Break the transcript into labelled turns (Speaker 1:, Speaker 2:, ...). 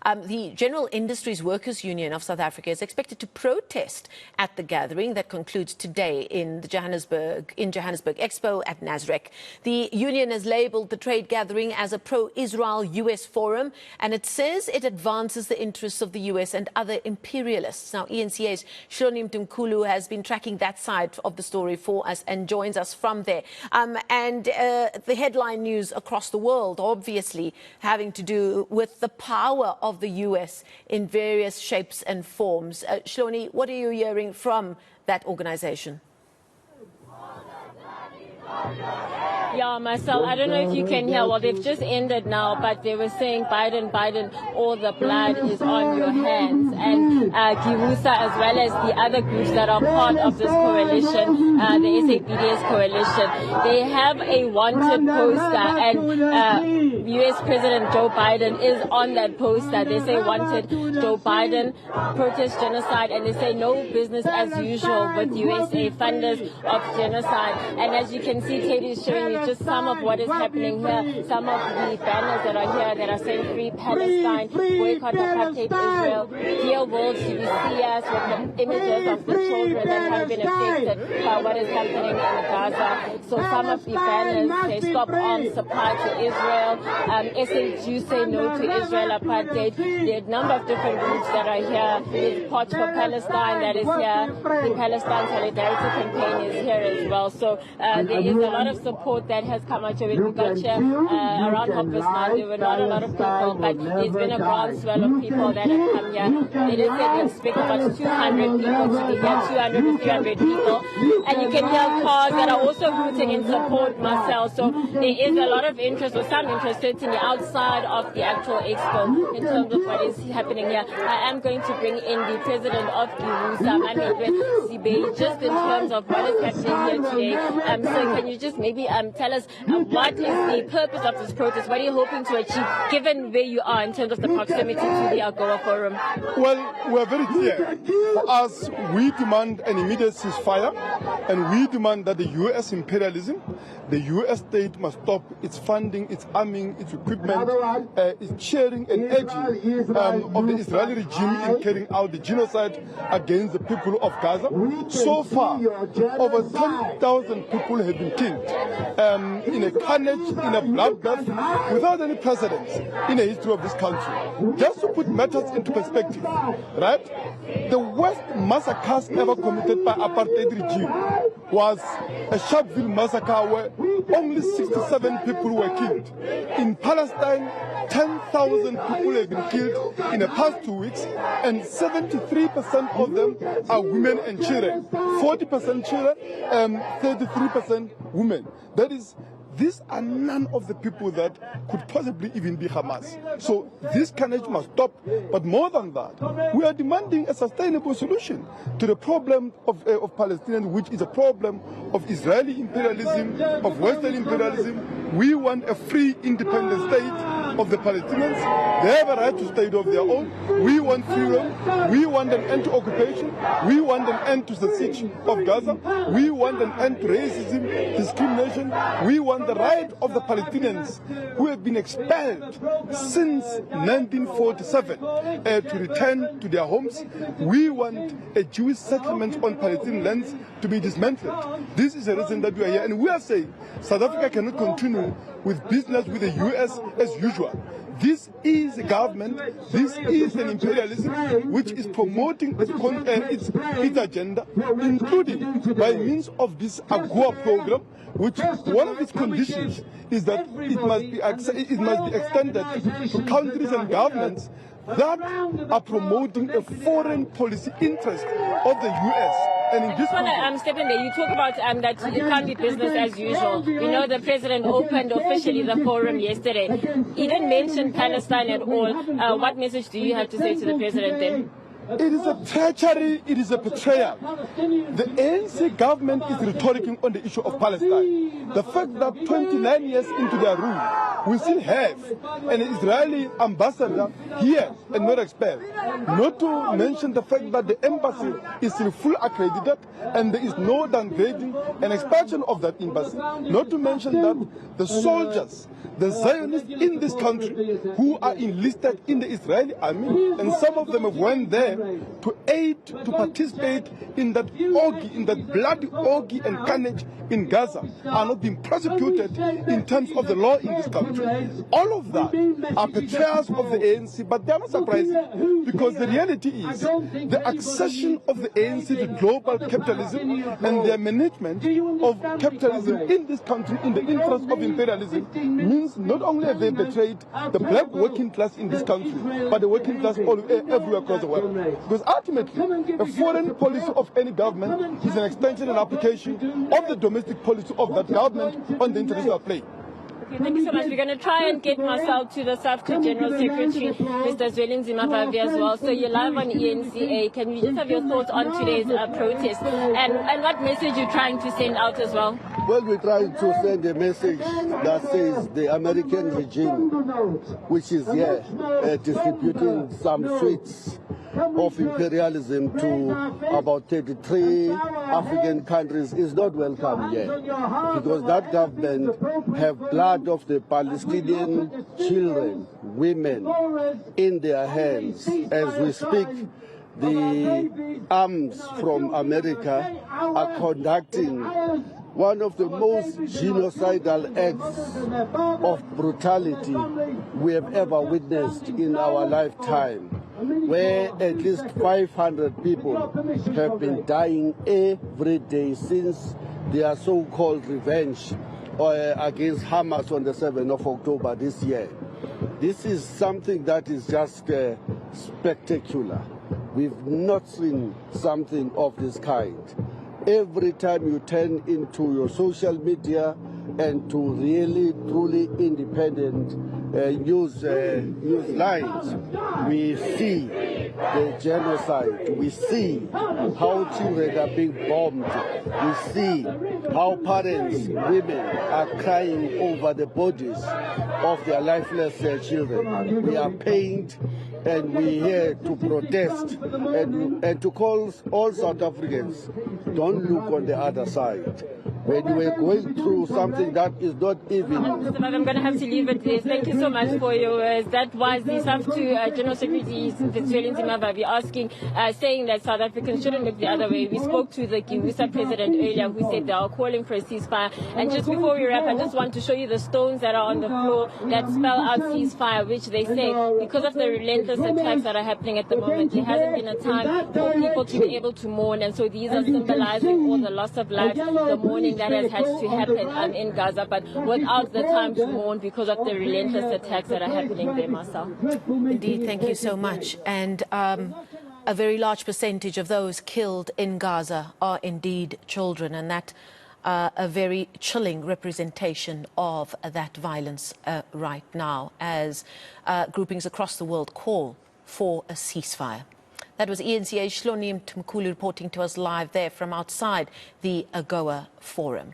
Speaker 1: The General Industries Workers Union of South Africa is expected to protest at the gathering that concludes today in Johannesburg Expo at NASREC. The union has labelled the trade gathering as a pro-Israel US forum, and it says it advances the interests of the US and other imperialists. Now, eNCA's Hloni Mtimkulu has been tracking that side of the story for us and joins us from there. The headline news across the world, obviously, having to do with the power of the US in various shapes and forms. Hloni, what are you hearing from that organization?
Speaker 2: Yeah, Marcel, I don't know if you can hear. Well, they've just ended now, but they were saying, Biden, Biden, all the blood is on your hands. And Giwusa, as well as the other groups that are part of this coalition, the SAPDS coalition, they have a wanted poster, and US President Joe Biden is on that poster. They say wanted Joe Biden, protest genocide, and they say no business as usual with USA funders of genocide. And as you can see, Katie is showing you just some of what is happening here, some of the banners that are here that are saying free Palestine, boycott apartheid Israel, dear world CBC us with the images of the children that have been affected by what is happening in Gaza. So some of the banners say stop arms supply to Israel, SAG say no to Israel apartheid. There are a number of different groups that are here. There's March for Palestine that is here. The Palestine Solidarity Campaign is here as well. So there is a lot of support that has come out of it. We got here around Hoppers now. There were not a lot of people, but there's been a groundswell of people that have come here. They did say they expect about 200 people to be here, 200 to 300 people. And you can hear cars that are also rooting in support, Marcel. So there is a lot of interest, or some interest certainly outside of the actual expo in terms of what is happening here. I am going to bring in the president of Giwusa, just in terms of what is happening here today. So can you just maybe tell us what is the purpose of this protest? What are you hoping to achieve, given where you are in terms of the proximity to the AGOA Forum?
Speaker 3: Well, we're very clear. For us, we demand an immediate ceasefire, and we demand that the U.S. imperialism, the U.S. state must stop its funding, its arming, its equipment, its cheering and edging of the Israeli regime in carrying out the genocide against the people of Gaza. So far, over 10,000 people have been killed in a carnage, in a bloodbath, without any precedents in the history of this country. Just to put matters into perspective, right? The worst massacres ever committed by apartheid regime was a Sharpeville massacre where only 67 people were killed. In Palestine, 10,000 people have been killed in the past 2 weeks, and 73% of them are women and children. 40% children, 33% women. That is, these are none of the people that could possibly even be Hamas. So this carnage must stop. But more than that, we are demanding a sustainable solution to the problem of Palestinians, which is a problem of Israeli imperialism, of Western imperialism. We want a free, independent state of the Palestinians. They have a right to state of their own. We want freedom. We want an end to occupation. We want an end to the siege of Gaza. We want an end to racism, discrimination. We want the right of the Palestinians who have been expelled since 1947 to return to their homes. We want a Jewish settlement on Palestinian lands to be dismantled. This is the reason that we are here, and we are saying South Africa cannot continue with business with the US as usual. This is a government, this is an imperialism which is promoting its agenda, including by means of this AGOA program, which one of its conditions is that it must be extended to countries and governments that are promoting a foreign policy interest of the US. And in this
Speaker 2: step in there. You talk about that it can't be business as usual. We know the president opened officially the forum yesterday. He didn't mention Palestine at all. What message do you have to say to the president then?
Speaker 3: It is a treachery, it is a betrayal. The ANC government is rhetoricing on the issue of Palestine. The fact that 29 years into their rule, we still have an Israeli ambassador here and not expelled. Not to mention the fact that the embassy is still full accredited and there is no downgrading and expansion of that embassy. Not to mention that the soldiers the Zionists in this country who are enlisted in the Israeli army, and some of them have went there to aid, to participate in that orgy, in that bloody orgy and carnage in Gaza, are not being prosecuted in terms of the law in this country. All of that are betrayals of the ANC, but they are not surprising, because the reality is the accession of the ANC to global capitalism and their management of capitalism in this country in the interest of imperialism means not only have they betrayed the black working class in this country, but the working class everywhere across the world. Because ultimately, a foreign policy of any government is an extension and application of the domestic policy of that government on the international plane.
Speaker 2: Okay, thank you so much. We're going to try and get myself to the South General Secretary, Mr. Hloni Mtimkulu, as well. So you're live on eNCA. Can you just have your thoughts on today's protest and what message you're trying to send out as well?
Speaker 4: Well, we're trying to send a message that says the American regime, which is here distributing some sweets of imperialism to about 33 African countries, is not welcome here, because that government have blood of the Palestinian children, women in their hands. As we speak, the arms from America are conducting one of the most genocidal acts of brutality we have ever witnessed in our lifetime, where at least 500 people have been dying every day since their so-called revenge against Hamas on the 7th of October this year. This is something that is just spectacular. We've not seen something of this kind. Every time you turn into your social media and to really, truly independent news lines, we see the genocide. We see how children are being bombed. We see how parents, women are crying over the bodies of their lifeless children. We are pained, and we're here to protest and to call all South Africans, don't look on the other side. When you are going through something that is not even...
Speaker 2: Mr. I'm going to have to leave it there. Thank you so much for your words. That was the South General Secretary, Hloni Mtimkulu, asking, saying that South Africans shouldn't look the other way. We spoke to the GIWUSA president earlier, who said they are calling for a ceasefire. And just before we wrap, I just want to show you the stones that are on the floor that spell out ceasefire, which they say, because of the relentless attacks that are happening at the moment, there hasn't been a time for people to be able to mourn. And so these are symbolizing all the loss of life, the mourning that has had to happen in Gaza, but without the time to mourn because of the relentless attacks that are happening there, Marcel.
Speaker 1: Indeed, thank you so much. And a very large percentage of those killed in Gaza are indeed children, and that a very chilling representation of that violence right now, as groupings across the world call for a ceasefire. That was eNCA's Hloni Mtimkulu reporting to us live there from outside the AGOA Forum.